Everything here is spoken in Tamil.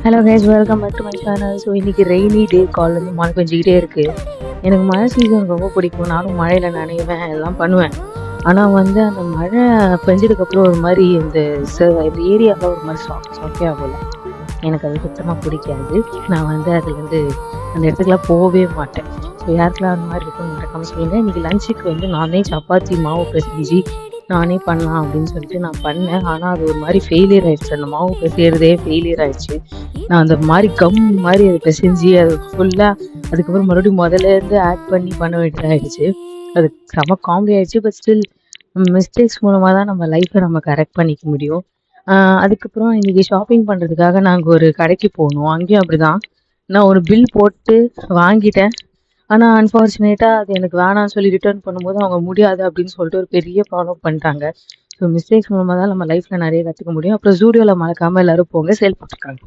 Hello guys, welcome back to my channel. So இன்றைக்கி ரெய்னி டே கால் வந்து மழை பெஞ்சிக்கிட்டே இருக்குது. எனக்கு மழை சீசன் ரொம்ப பிடிக்கும். நானும் மழையில் நனைவேன், எல்லாம் பண்ணுவேன். ஆனால் வந்து அந்த மழை பெஞ்சதுக்கப்புறம் ஒரு மாதிரி இந்த ஏரியாவில் ஒரு மாதிரி சாக்கையாக போகல. எனக்கு அது சுத்தமாக பிடிக்காது. நான் வந்து அதுலேருந்து அந்த இடத்துக்குலாம் போகவே மாட்டேன். ஸோ யாருக்கெல்லாம் அந்த மாதிரி இருக்குன்னு மறக்காமல் சொல்லுங்கள். இன்றைக்கி லஞ்சுக்கு வந்து நானே சப்பாத்தி மாவு பிசைஞ்சு நானே பண்ணலாம் அப்படின்னு சொல்லிட்டு நான் பண்ணேன். ஆனால் அது ஒரு மாதிரி ஃபெயிலியர் ஆகிடுச்சு. அந்த மாவு பிசைகிறதே ஃபெயிலியர் ஆகிடுச்சு. நான் அந்த மாதிரி கம் மாதிரி அதை பிசைஞ்சு அது ஃபுல்லாக அதுக்கப்புறம் மறுபடியும் முதலேருந்து ஆட் பண்ணி பண்ண வேண்டியதாகிடுச்சு. அது செம காமெடி ஆகிடுச்சு. பட் ஸ்டில் மிஸ்டேக்ஸ் மூலமாக தான் நம்ம லைஃப்பை நம்ம கரெக்ட் பண்ணிக்க முடியும். அதுக்கப்புறம் இன்றைக்கி ஷாப்பிங் பண்ணுறதுக்காக நாங்கள் ஒரு கடைக்கு போனோம். அங்கேயும் அப்படி தான். நான் ஒரு பில் போட்டு வாங்கிட்டேன். ஆனால் அன்ஃபார்ச்சுனேட்டாக அது எனக்கு வேணாம்னு சொல்லி ரிட்டர்ன் பண்ணும்போது அவங்க முடியாது அப்படின்னு சொல்லிட்டு ஒரு பெரிய ப்ராப்ளம் பண்ணிட்டாங்க. ஸோ மிஸ்டேக்ஸ் மூலமாக தான் நம்ம லைஃப்பில் நிறைய கற்றுக்க முடியும். அப்புறம் ஜூடியோவில் மறக்காமல் எல்லோரும் போங்க, சேல் போட்டிருக்காங்க.